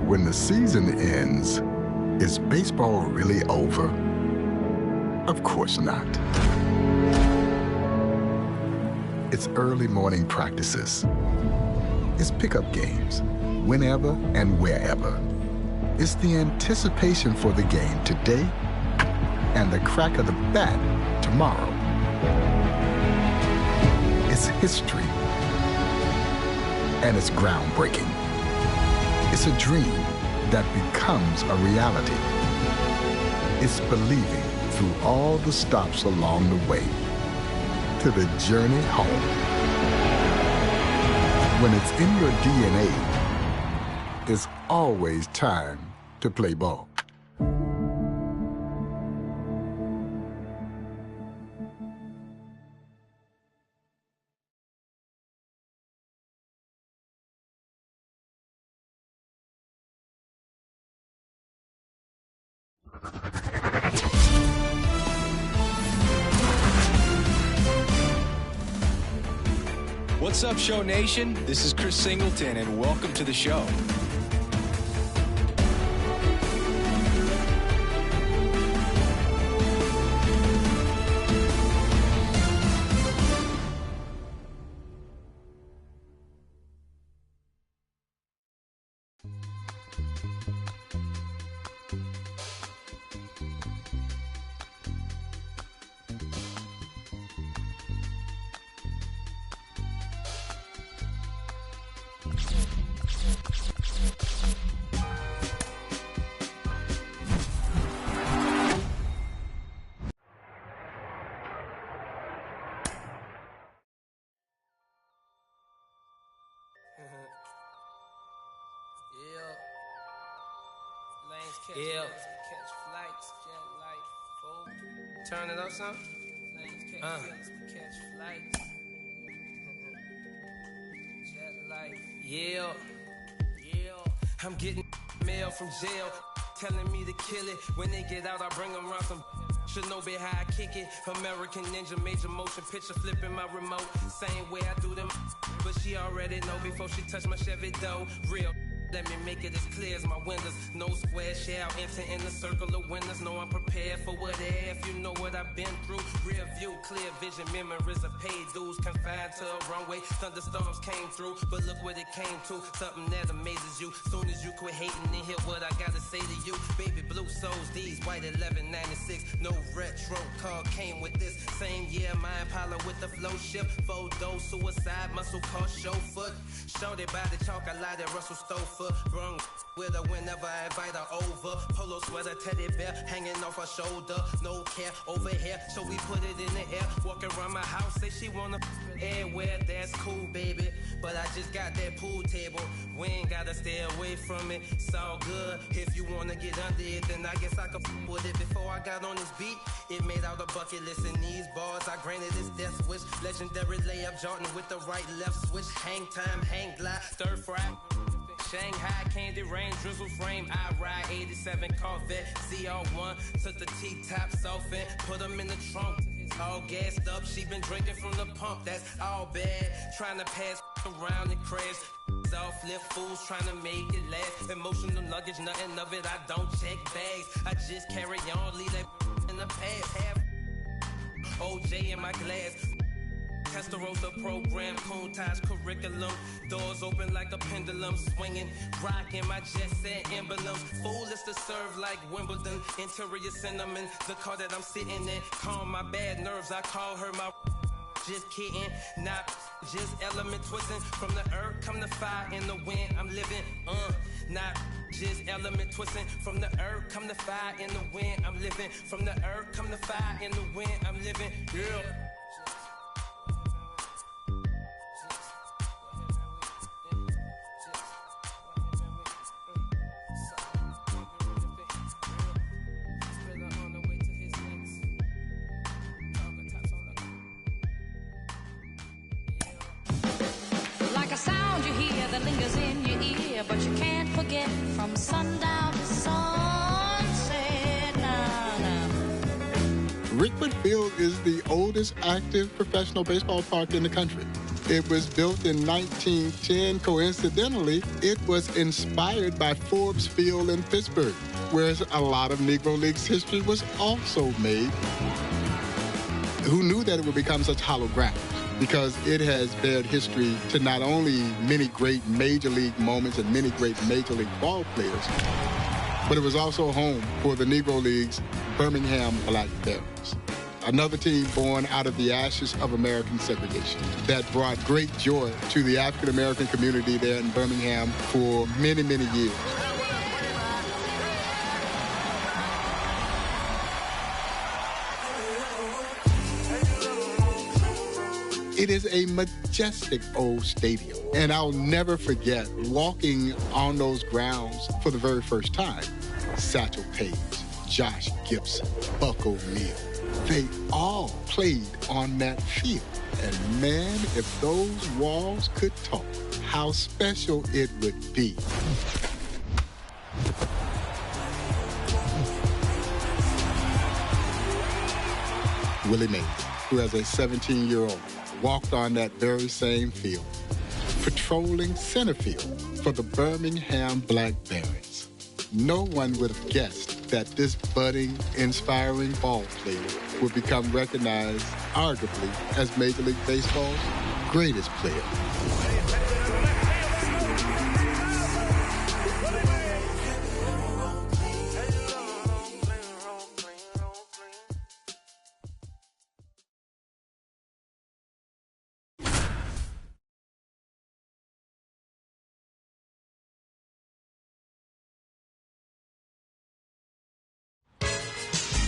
When the season ends, is baseball really over? Of course not. It's early morning practices. It's pickup games, whenever and wherever. It's the anticipation for the game today and the crack of the bat tomorrow. It's history, and it's groundbreaking. It's a dream that becomes a reality. It's believing through all the stops along the way to the journey home. When it's in your DNA, it's always time to play ball. What's up, Show Nation? This is Chris Singleton, and welcome to the show. Yeah. Catch flights, jet light, fold. Turn it up some. Catch flights. Jet light. Yeah. I'm getting mail from jail, telling me to kill it. When they get out, I bring them around some. Should know be how I kick it. American Ninja, major motion picture, flipping my remote. Same way I do them, but she already know before she touch my Chevy dough. Real. Let me make it as clear as my windows. No square shall enter in the circle of winners. No, I'm prepared for what if you know what I've been through. Rear view, clear vision, memories of paid dues. Confined to a runway, thunderstorms came through. But look what it came to, something that amazes you. Soon as you quit hating and hear what I gotta say to you. Baby blue souls, these white 1196. No retro car came with this. Same year, my Impala with the flow ship. Photo, suicide, muscle car, chauffeur. Shorty by the chalk, I light at Russell Stover. Brung with her whenever I invite her over. Polo sweater, teddy bear hanging off her shoulder. No care over here, so we put it in the air. Walking around my house, say she wanna everywhere. That's cool, baby, but I just got that pool table. We ain't gotta stay away from it. It's all good. If you wanna get under it, then I guess I could with it. Before I got on this beat, it made out a bucket list in these bars. I granted this death wish. Legendary layup, Jordan with the right left switch. Hang time, hang glide, stir fry. Shanghai, candy rain, drizzle frame. I ride 87 Corvette, ZR1. Took the T-tops off and put them in the trunk. All gassed up, she been drinking from the pump. That's all bad. Trying to pass around and crash. Off lift fools trying to make it last. Emotional luggage, nothing of it. I don't check bags. I just carry on, leave that in the past. Have OJ in my glass. Testarossa program, Countach curriculum. Doors open like a pendulum, swinging, rocking my jet set emblems. Foolish to serve like Wimbledon, interior cinnamon. The car that I'm sitting in, calm my bad nerves. I call her my. Just kidding, not just element twisting. From the earth come the fire in the wind. I'm living, not just element twisting. From the earth come the fire in the wind. I'm living. From the earth come the fire in the wind. I'm living, yeah. That lingers in your ear, but you can't forget from sundown to sunset. Nah. Rickman Field is the oldest active professional baseball park in the country. It was built in 1910. Coincidentally, it was inspired by Forbes Field in Pittsburgh, where a lot of Negro Leagues history was also made. Who knew that it would become such hollow ground? Because it has bared history to not only many great major league moments and many great major league ball players, but it was also home for the Negro League's Birmingham Black Barons, another team born out of the ashes of American segregation that brought great joy to the African-American community there in Birmingham for many, many years. It is a majestic old stadium, and I'll never forget walking on those grounds for the very first time. Satchel Paige, Josh Gibson, Buck O'Neil, they all played on that field. And man, if those walls could talk, how special it would be. Willie Mays, who as a 17-year-old walked on that very same field, patrolling center field for the Birmingham Black Barons. No one would have guessed that this budding, inspiring ball player would become recognized, arguably, as Major League Baseball's greatest player.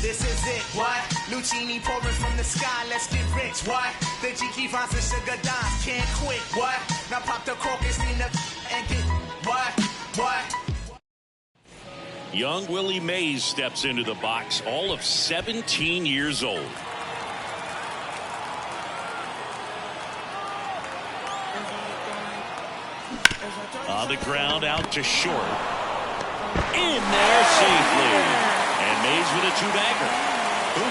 This is it, what? Lucini pouring from the sky, let's get rich, what? The Jiki Vines and Sugar Dimes can't quit, what? Now pop the crocus in the and get, what? Young Willie Mays steps into the box, all of 17 years old. On the ground, out to short. In there safely. And Mays with a two-bagger.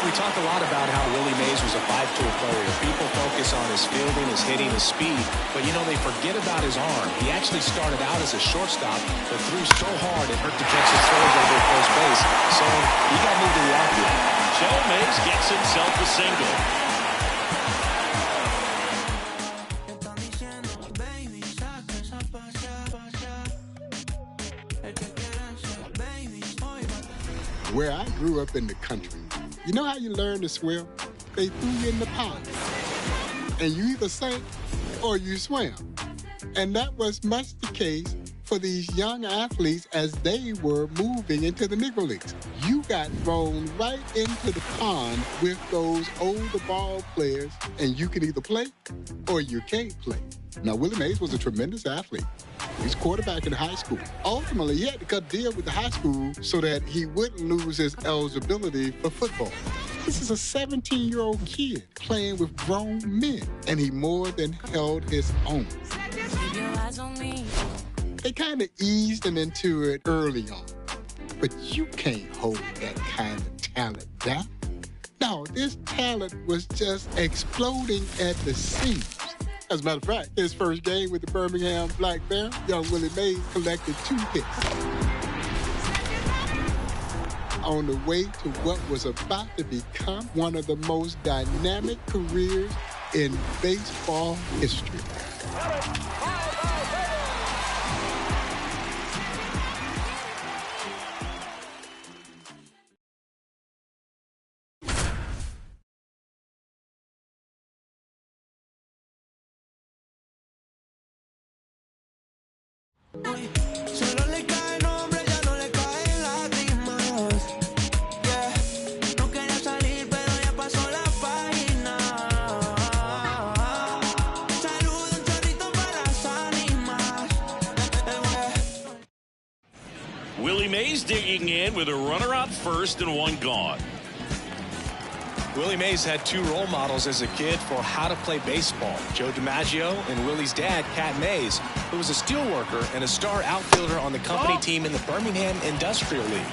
We talked a lot about how Willie Mays was a 5-tool player. People focus on his fielding, his hitting, his speed, but they forget about his arm. He actually started out as a shortstop, but threw so hard it hurt the Texas Stars over at first base. So he got moved to the outfield. Joe Mays gets himself a single. Where I grew up in the country, you know how you learn to swim? They threw you in the pond. And you either sank or you swam. And that was much the case for these young athletes as they were moving into the Negro Leagues. You got thrown right into the pond with those older ball players, and you can either play or you can't play. Now, Willie Mays was a tremendous athlete. He's quarterback in high school. Ultimately, he had to cut deal with the high school so that he wouldn't lose his eligibility for football. This is a 17-year-old kid playing with grown men, and he more than held his own. Keep your eyes on me. They kind of eased him into it early on, but you can't hold that kind of talent down. No, this talent was just exploding at the seams. As a matter of fact, his first game with the Birmingham Black Barons, young Willie Mays collected 2 hits. On the way to what was about to become one of the most dynamic careers in baseball history. Solo le cae nombre, ya no le caen lágrimas. Yeah, no quería salir, pero ya pasó la página. Saludo un chorrito para las ánimas. Willie Mays digging in with a runner out first and 1 gone. Willie Mays had 2 role models as a kid for how to play baseball. Joe DiMaggio and Willie's dad, Cat Mays, who was a steelworker and a star outfielder on the company team in the Birmingham Industrial League.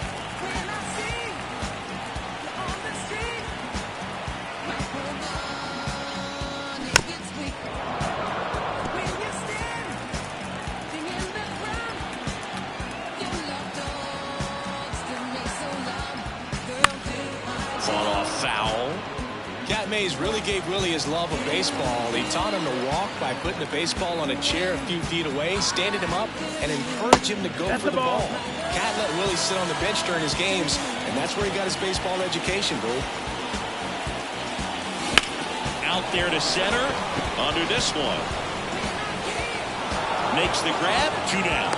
Fought off foul. Cat Mays really gave Willie his love of baseball. He taught him to walk by putting the baseball on a chair a few feet away, standing him up, and encouraged him to go for the ball. Cat let Willie sit on the bench during his games, and that's where he got his baseball education, bro. Out there to center. Under this one. Makes the grab. 2 down.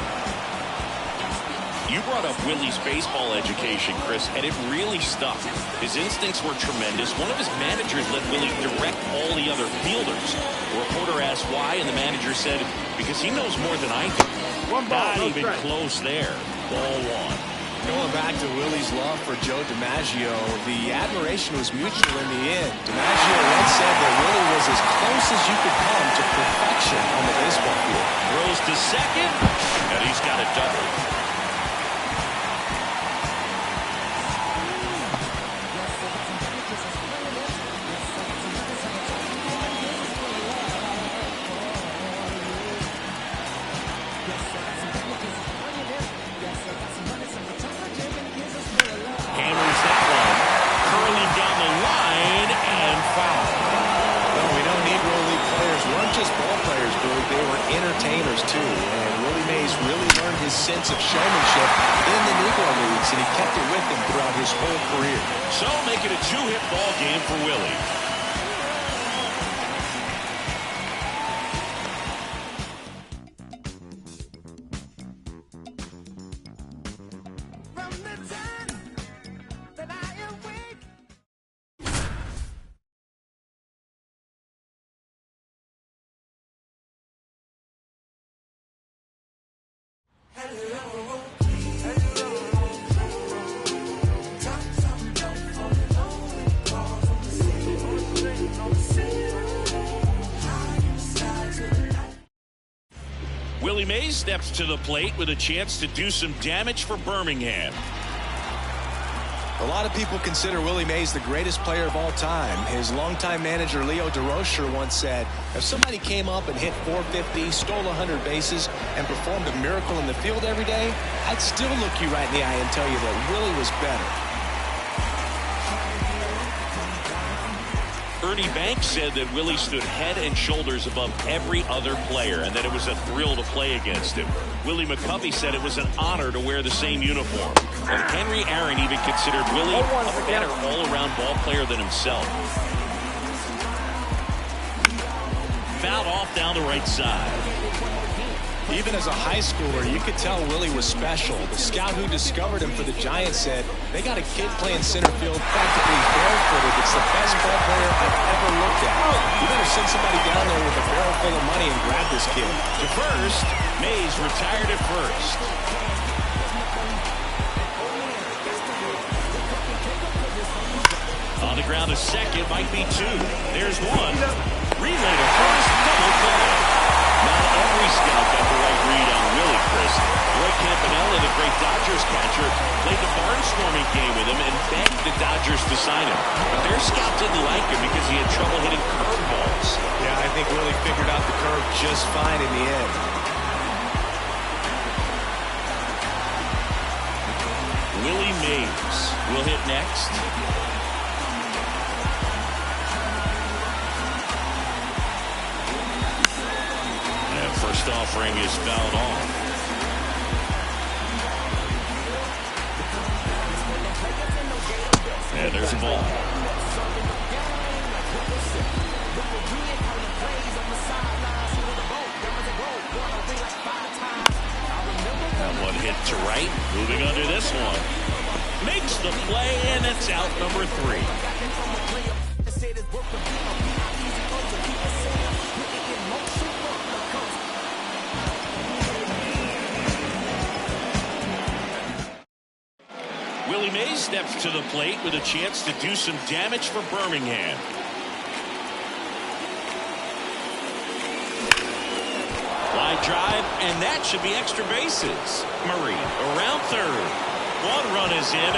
You brought up Willie's baseball education, Chris, and it really stuck. His instincts were tremendous. One of his managers let Willie direct all the other fielders. The reporter asked why, and the manager said, because he knows more than I do. Not even close there. Ball 1. Going back to Willie's love for Joe DiMaggio, the admiration was mutual in the end. DiMaggio once said that Willie was as close as you could come to perfection on the baseball field. Throws to second, and he's got a double. Entertainers too, and Willie Mays really learned his sense of showmanship in the Negro Leagues, and he kept it with him throughout his whole career. So make it a 2-hit ball game for Willie. Willie Mays steps to the plate with a chance to do some damage for Birmingham. A lot of people consider Willie Mays the greatest player of all time. His longtime manager Leo Durocher once said, if somebody came up and hit 450, stole 100 bases, and performed a miracle in the field every day, I'd still look you right in the eye and tell you that Willie was better. Ernie Banks said that Willie stood head and shoulders above every other player and that it was a thrill to play against him. Willie McCovey said it was an honor to wear the same uniform. And Henry Aaron even considered Willie a better all-around ball player than himself. Fouled off down the right side. Even as a high schooler, you could tell Willie was special. The scout who discovered him for the Giants said, they got a kid playing center field practically barefooted. It's the best ball player I've ever looked at. You better send somebody down there with a barrel full of money and grab this kid. To first, Mays retired at first. On the ground to second, might be 2. There's 1. Relay to first, double play. Not every scout got the right read on Willie, Chris. Roy Campanella, the great Dodgers catcher, played the barnstorming game with him and begged the Dodgers to sign him. But their scout didn't like him because he had trouble hitting curveballs. Yeah, I think Willie figured out the curve just fine in the end. Willie Mays will hit next. First offering is fouled off. And there's a ball. That one hit to right. Moving under this one. Makes the play, and it's out number 3. Willie Mays steps to the plate with a chance to do some damage for Birmingham. Line drive, and that should be extra bases. Murray around third. 1 run is in.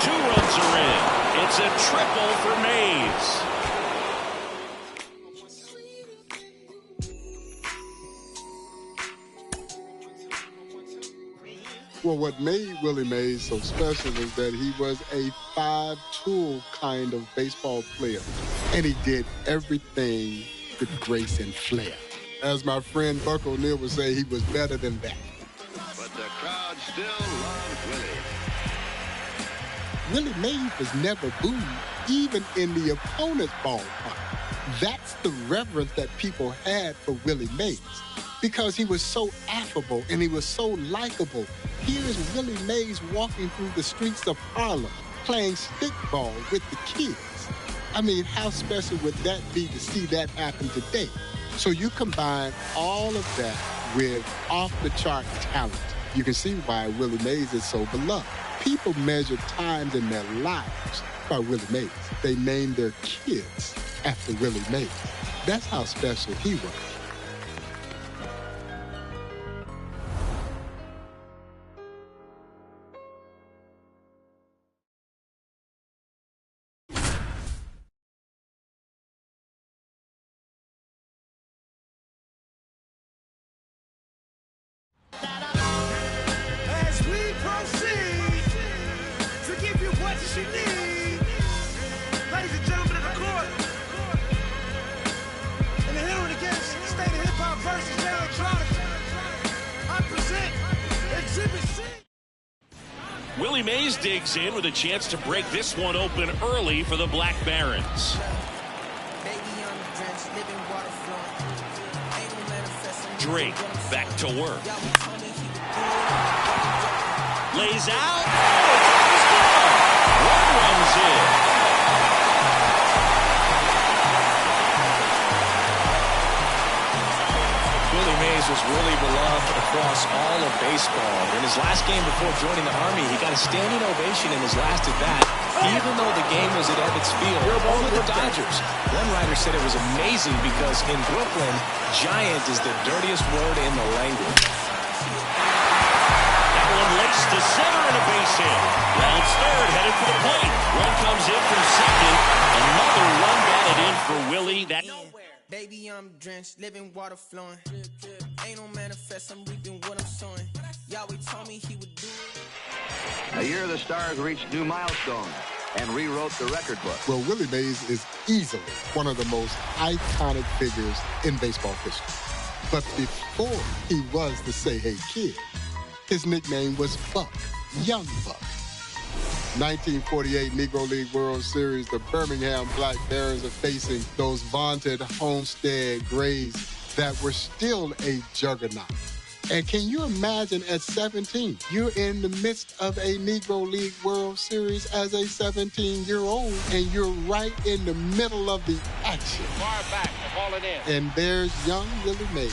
2 runs are in. It's a triple for Mays. Well, what made Willie Mays so special was that he was a five-tool kind of baseball player, and he did everything with grace and flair. As my friend Buck O'Neil would say, he was better than that. But the crowd still loved Willie. Willie Mays was never booed, even in the opponent's ballpark. That's the reverence that people had for Willie Mays, because he was so affable and he was so likable. Here's Willie Mays walking through the streets of Harlem, playing stickball with the kids. I mean, how special would that be to see that happen today? So you combine all of that with off-the-chart talent. You can see why Willie Mays is so beloved. People measure times in their lives by Willie Mays. They name their kids after Willie Mays. That's how special he was. As we proceed to give you what you need, ladies and gentlemen of the court, in the Hill against State of Hip Hop versus Jay Electronica, I present Exhibit C. Willie Mays digs in with a chance to break this one open early for the Black Barons. Drake back to work. Lays out. One runs in. Willie Mays was really beloved across all of baseball. In his last game before joining the Army, he got a standing ovation in his last at-bat, even though the game was at Ebbets Field over the Dodgers. One writer said it was amazing because in Brooklyn, giant is the dirtiest word in the language. That one lifts to center and a base hit. Rounds third, headed for the plate. Run comes in from second. Another run batted in for Willie. That Baby, I'm drenched, living water flowing. Ain't no manifest, I'm reaping what I'm sowing. Yahweh told me he would do it. A year the Stars reached new milestones and rewrote the record book. Well, Willie Mays is easily one of the most iconic figures in baseball history. But before he was the Say Hey Kid, his nickname was Buck, Young Buck. 1948 Negro League World Series, the Birmingham Black Barons are facing those vaunted Homestead Grays that were still a juggernaut. And can you imagine at 17, you're in the midst of a Negro League World Series as a 17-year-old, and you're right in the middle of the action. Far back, falling in. And there's young Willie Mays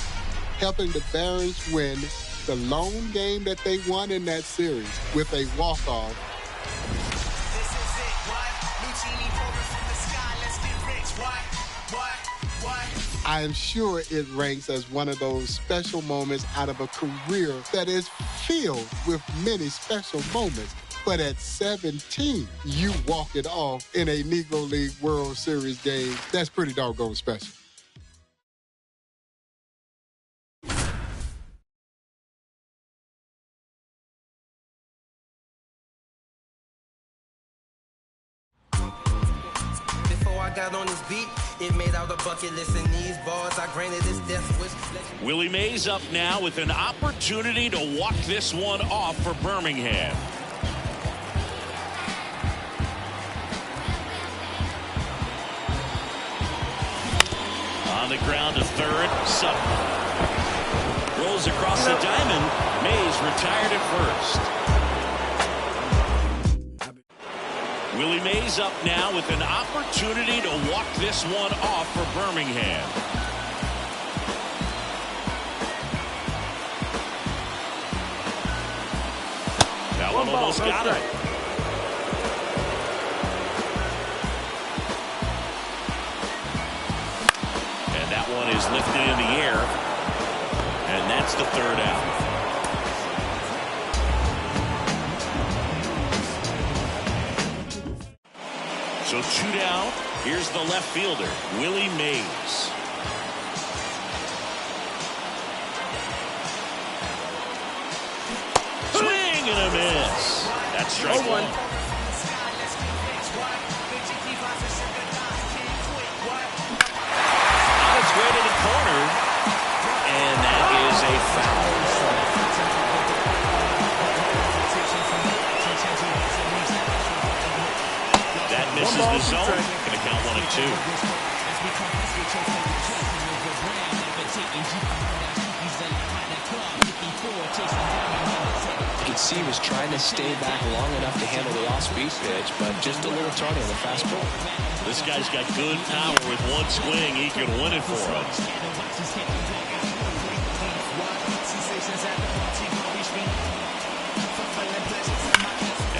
helping the Barons win the lone game that they won in that series with a walk-off. This is it, what? Lucini pouring from the sky, let's get rich, what? I am sure it ranks as one of those special moments out of a career that is filled with many special moments. But at 17, you walk it off in a Negro League World Series game. That's pretty doggone special. I got on this beat, it made out a bucket list in these bars. I granted this death wish. Willie Mays up now with an opportunity to walk this one off for Birmingham. On the ground to third, Sutton. Rolls across the diamond. Mays retired at first. Willie Mays up now with an opportunity to walk this one off for Birmingham. That one almost got him. And that one is lifted in the air. And that's the third out. So 2 down. Here's the left fielder, Willie Mays. Swing miss. That's strike one. On its way to the corner, and that is a foul. That misses the zone. Going to count 1 and 2. You could see he was trying to stay back long enough to handle the off-speed pitch, but just a little tardy on the fastball. This guy's got good power. With one swing, he can win it for us.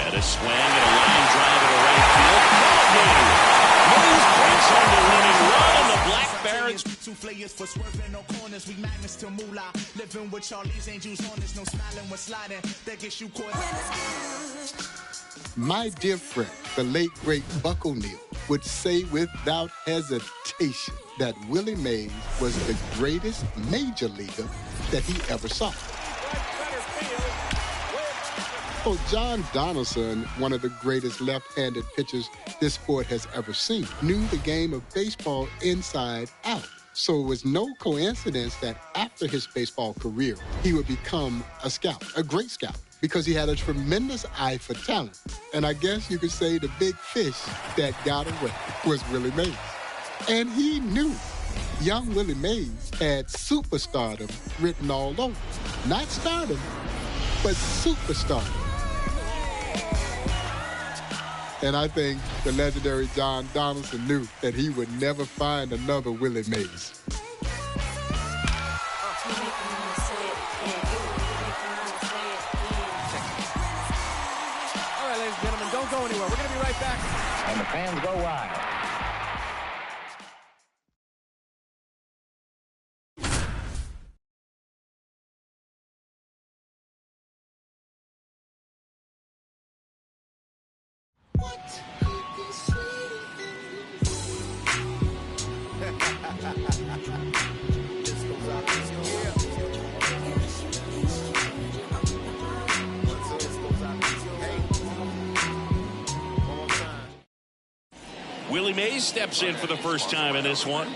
And a swing and a line drive to the right field. Mays breaks on the winning run, and the Black Barons. Two players for swerving no corners. We magnets to moolah. Living with Charlie's Angels honest. No smiling when sliding. That gets you caught. My dear friend, the late, great Buck O'Neil, would say without hesitation that Willie Mays was the greatest major leaguer that he ever saw. Oh, John Donaldson, one of the greatest left-handed pitchers this sport has ever seen, knew the game of baseball inside out. So it was no coincidence that after his baseball career, he would become a scout, a great scout, because he had a tremendous eye for talent. And I guess you could say the big fish that got away was Willie Mays. And he knew young Willie Mays had superstardom written all over. Not stardom, but superstardom. And I think the legendary John Donaldson knew that he would never find another Willie Mays. All right, ladies and gentlemen, don't go anywhere. We're going to be right back. And the fans go wild. Willie Mays steps in for the first time in this one.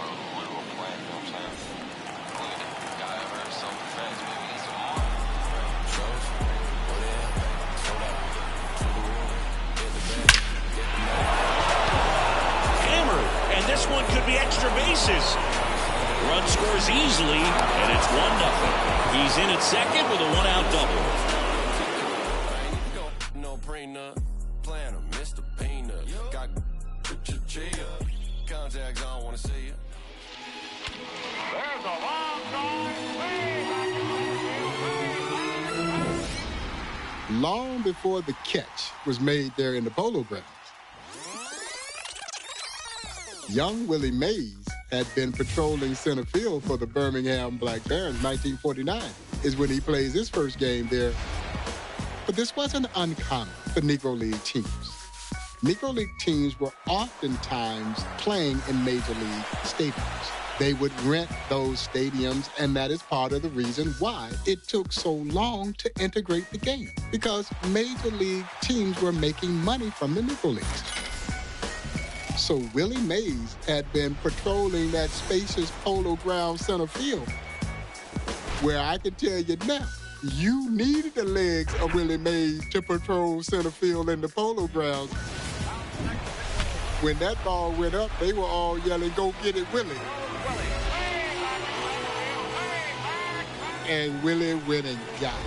Hammered, and this one could be extra bases. Run scores easily, and it's 1-0. He's in at second with a one-out double. No brainer, planner, Mr. Painter. Got contacts, I don't want to see you. There's a long drive. Long before the catch was made there in the Polo Grounds, young Willie Mays had been patrolling center field for the Birmingham Black Barons. 1949 is when he plays his first game there. But this wasn't uncommon for Negro League teams. Negro League teams were oftentimes playing in Major League stadiums. They would rent those stadiums, and that is part of the reason why it took so long to integrate the game, because Major League teams were making money from the Negro Leagues. So Willie Mays had been patrolling that spacious Polo Ground center field, where I can tell you now, you needed the legs of Willie Mays to patrol center field in the Polo Grounds. When that ball went up, they were all yelling, "Go get it, Willie." And Willie went and got it.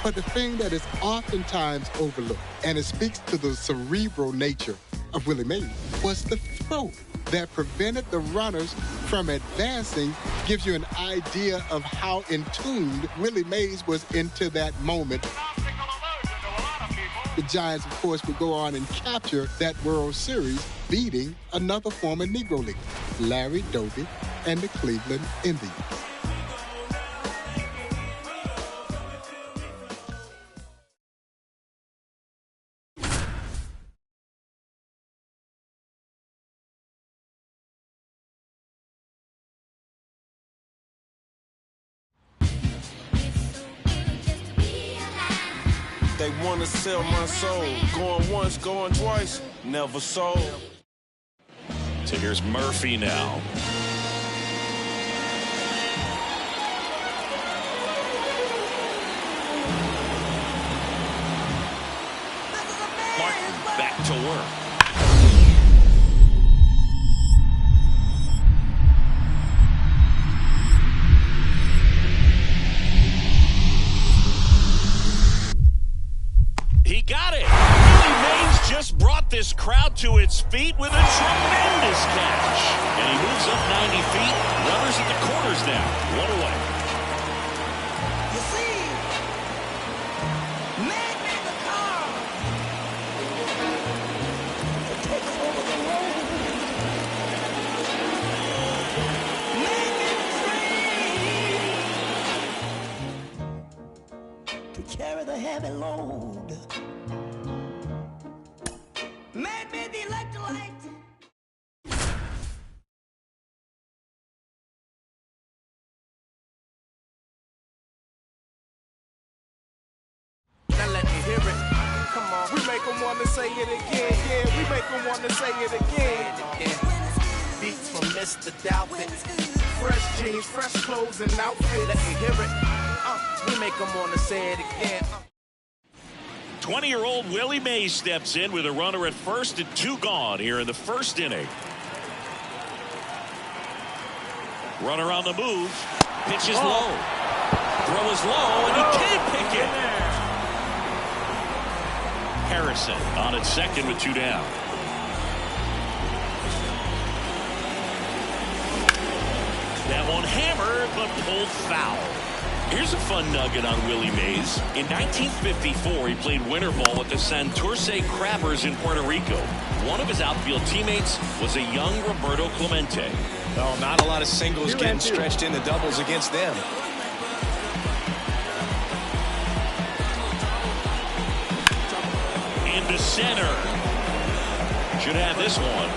But the thing that is oftentimes overlooked, and it speaks to the cerebral nature of Willie Mays, was the throw that prevented the runners from advancing. Gives you an idea of how in tuned Willie Mays was into that moment. The Giants, of course, would go on and capture that World Series, beating another former Negro League, Larry Doby and the Cleveland Indians. They wanna sell my soul. Going once, going twice, never sold. So here's Murphy now. Martin back to work. He got it. Willie Mays just brought this crowd to its feet with a tremendous catch. And he moves up 90 feet. Runners at the corners now. One away. You see, man made the car to take us over the road. Man made the train to carry the heavy load. Man made the electrolyte. Now let me hear it. Come on, we make them want to say it again. Yeah, we make them want to say it again. Beats from Mr. Doubtfit. Fresh jeans, fresh clothes, and outfit. Let me hear it. We make them want to say it again. 20-year-old Willie Mays steps in with a runner at first and 2 gone here in the first inning. Runner on the move. Pitch is low. Throw is low, and he can't pick it. Harrison on at second with 2 down. That one hammered, but pulled foul. Here's a fun nugget on Willie Mays. In 1954, he played winter ball with the Santurce Crabbers in Puerto Rico. One of his outfield teammates was a young Roberto Clemente. Oh, not a lot of singles getting stretched into doubles against them. Into center. Should have this one.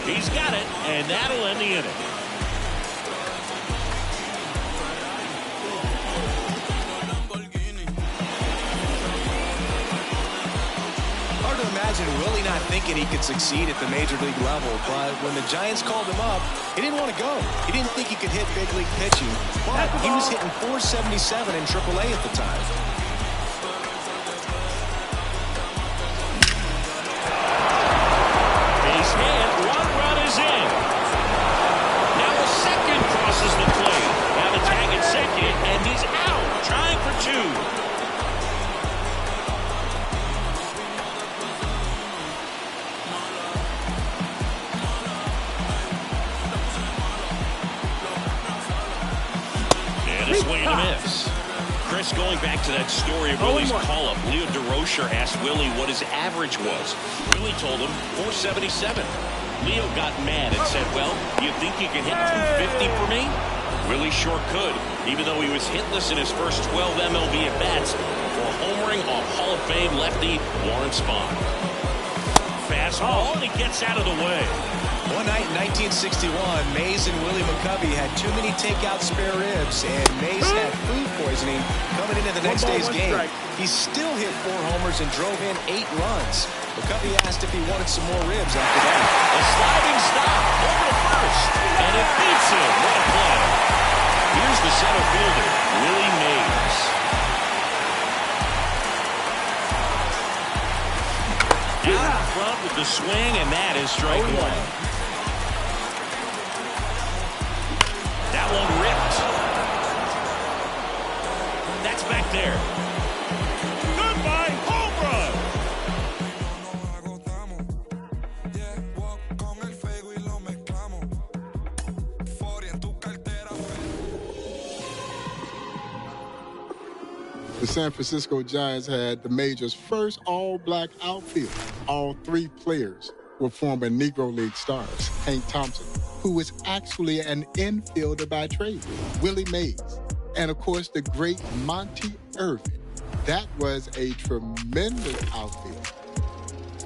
He's got it, and that'll end the inning. Hard to imagine Willie not thinking he could succeed at the major league level, but when the Giants called him up, he didn't want to go. He didn't think he could hit big league pitching, but he was hitting .477 in AAA at the time. Base hit, 1 run is in. Now a second crosses the plate. Now the tag at second, and he's out, trying for 2. Swing and a miss. Chris, going back to that story of Willie's call-up, Leo DeRocher asked Willie what his average was. Willie told him .477. Leo got mad and said, well, do you think you can hit .250 for me? Willie sure could, even though he was hitless in his first 12 MLB at-bats for homering off Hall of Fame lefty Warren Spahn. Fastball, and he gets out of the way. One night in 1961, Mays and Willie McCovey had too many takeout spare ribs, and Mays had food poisoning coming into the next day's game. He still hit 4 homers and drove in 8 runs. McCovey asked if he wanted some more ribs after that. A sliding stop over to first, and it beats him. What a play. Here's the center fielder, Willie Mays. Out in front with the swing, and that is strike 1. That one ripped. That's back there. Goodbye, home run. The San Francisco Giants had the major's first all-black outfield. All 3 players were former Negro League stars. Hank Thompson, who was actually an infielder by trade, Willie Mays, and of course the great Monty Irvin. That was a tremendous outfield.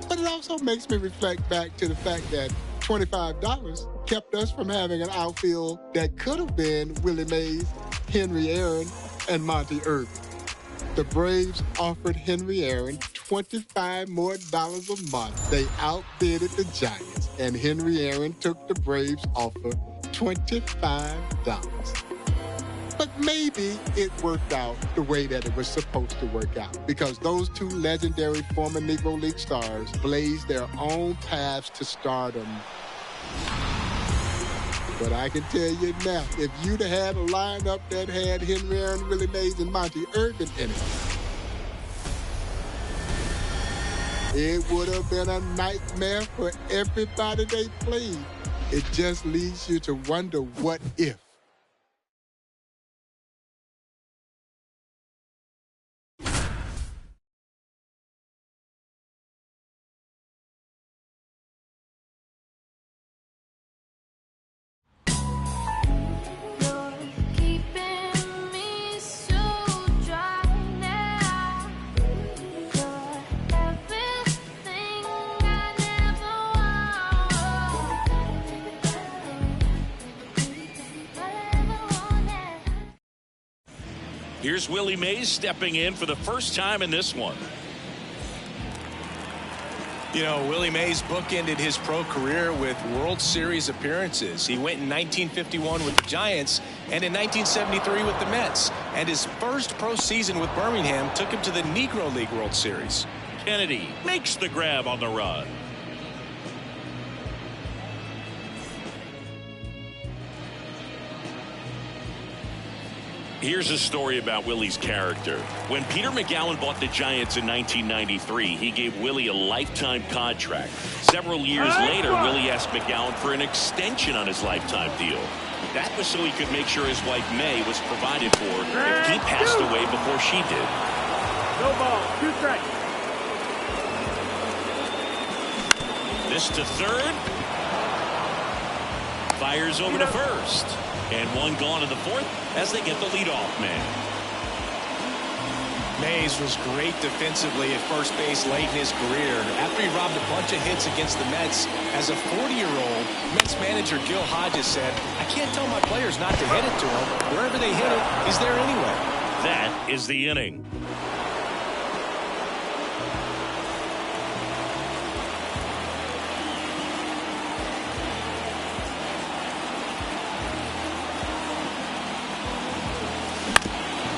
But it also makes me reflect back to the fact that $25 kept us from having an outfield that could have been Willie Mays, Henry Aaron, and Monty Irvin. The Braves offered Henry Aaron $25 more a month. They outbidded the Giants, and Henry Aaron took the Braves' offer $25. But maybe it worked out the way that it was supposed to work out, because those two legendary former Negro League stars blazed their own paths to stardom. But I can tell you now, if you'd have had a lineup that had Henry Aaron, Willie Mays, and Monty Irvin in it would have been a nightmare for everybody they played. It just leads you to wonder what if. Here's Willie Mays stepping in for the first time in this one. You know, Willie Mays bookended his pro career with World Series appearances. He went in 1951 with the Giants and in 1973 with the Mets. And his first pro season with Birmingham took him to the Negro League World Series. Kennedy makes the grab on the run. Here's a story about Willie's character. When Peter McGowan bought the Giants in 1993, he gave Willie a lifetime contract. Several years later, Willie asked McGowan for an extension on his lifetime deal. That was so he could make sure his wife May was provided for if he passed away before she did. No ball, 2 strikes. This to third. Fires over to first. And one gone in the fourth as they get the leadoff man. Mays was great defensively at first base late in his career. After he robbed a bunch of hits against the Mets, as a 40-year-old, Mets manager Gil Hodges said, "I can't tell my players not to hit it to him. Wherever they hit it, he's there anyway." That is the inning.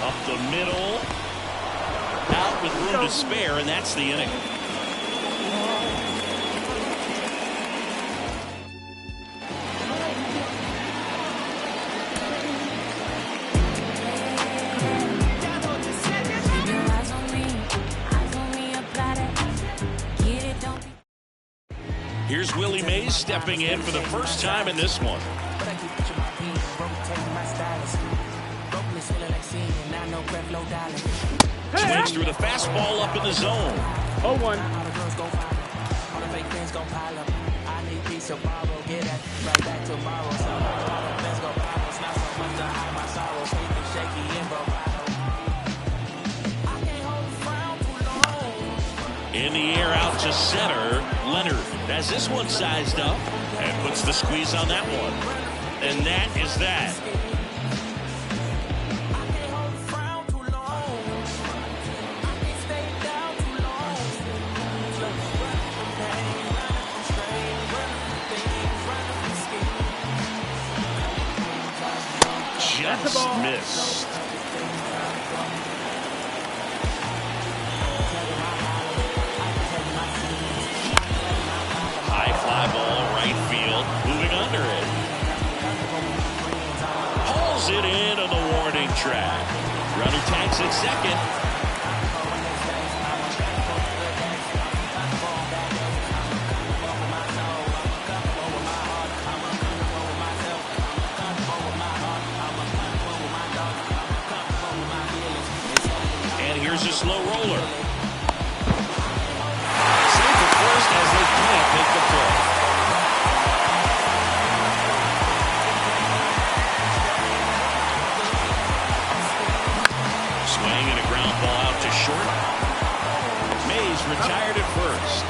Up the middle, out with room to spare, and that's the inning. Here's Willie Mays stepping in for the first time in this one. Swings through the fastball up in the zone. 0-1. In the air out to center. Leonard has this one sized up and puts the squeeze on that one. And that is that. Just missed. High fly ball, right field, moving under it. Hauls it in on the warning track. Runner tags at second. Here's a slow roller. Safe at first as they can't make the play. Swing and a ground ball out to short. Mays retired at first.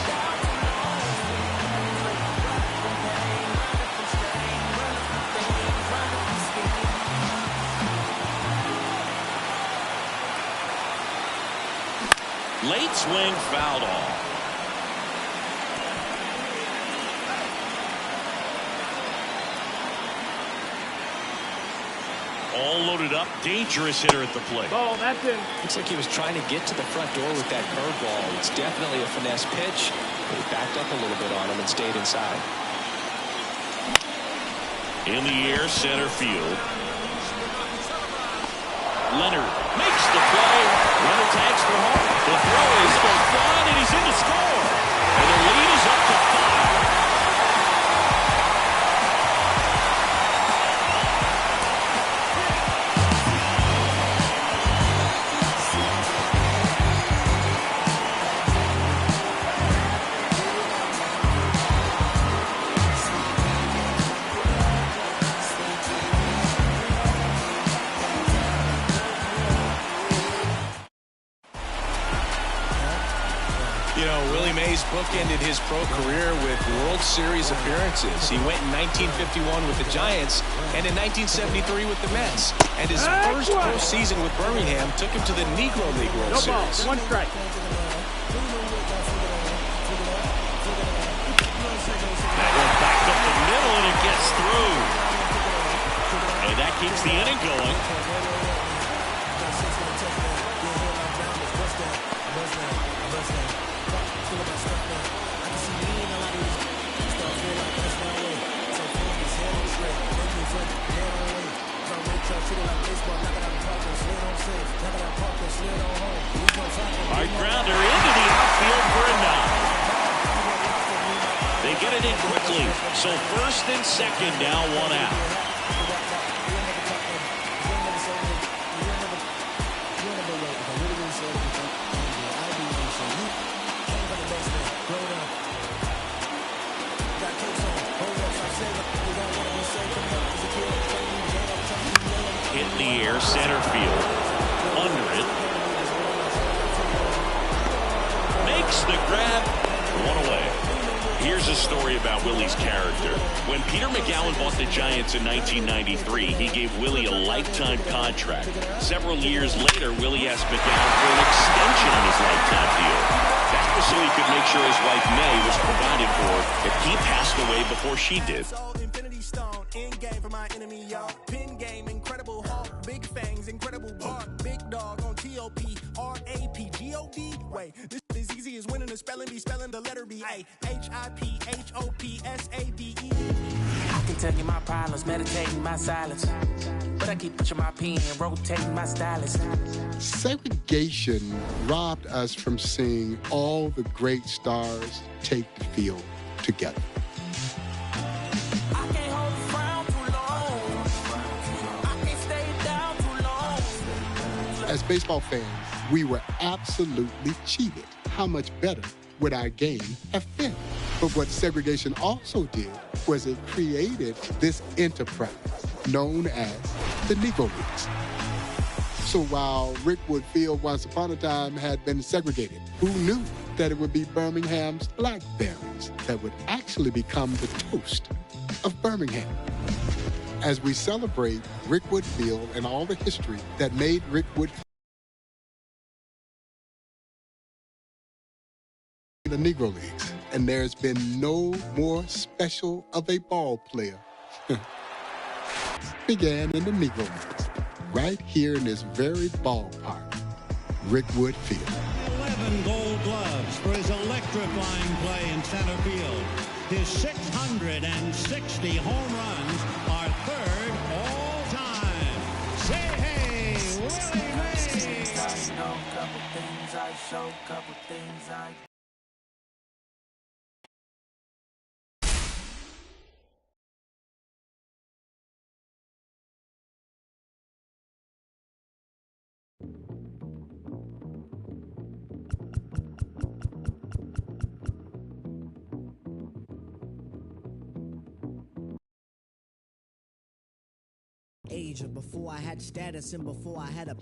Late swing, fouled off. All loaded up, dangerous hitter at the plate. Ball, that's in. Looks like he was trying to get to the front door with that curveball. It's definitely a finesse pitch, but he backed up a little bit on him and stayed inside. In the air, center field. Leonard makes the play. Runner tags for home. The throw is gone, and he's in to score. And the lead is up to 5. You know, Willie Mays bookended his pro career with World Series appearances. He went in 1951 with the Giants and in 1973 with the Mets. And his first postseason with Birmingham took him to the Negro League World Series. One strike. That one backed up the middle, and it gets through. And that keeps the inning going. Hard grounder into the outfield for a knock. They get it in quickly. So first and second now, 1 out. In the air, center field. Under it. Makes the grab. 1 away. Here's a story about Willie's character. When Peter McGowan bought the Giants in 1993, he gave Willie a lifetime contract. Several years later, Willie asked McGowan for an extension on his lifetime deal. That was so he could make sure his wife May was provided for if he passed away before she did. Infinity Stone, in game for my enemy, y'all. Pin game, incredible Hulk, big fangs, incredible bark, big dog on T-O-P, R-A-P-G-O-D. Wait, this is easy as winning the spelling bee, spelling the letter B. A H-I-P-H-O-P-S-A-D-E. I can tell you my problems, meditating my silence. But I keep pushing my pen, rotating my stylus. Segregation robbed us from seeing all the great stars take the field together. I can't hold the frown too long. I can't stay down too long. As baseball fans, we were absolutely cheated. How much better would our game have been? But what segregation also did was it created this enterprise known as the Negro Leagues. So while Rickwood Field once upon a time had been segregated, who knew that it would be Birmingham's blackberries that would actually become the toast of Birmingham? As we celebrate Rickwood Field and all the history that made Rickwood the Negro Leagues, and there's been no more special of a ball player began in the Negro Leagues, right here in this very ballpark, Rickwood Field. 11 gold gloves for his electrifying play in center field. His 660 home runs are third all time. Say hey, Willie Mays! I know a couple things I show, couple things I... Age of before I had status and before I had a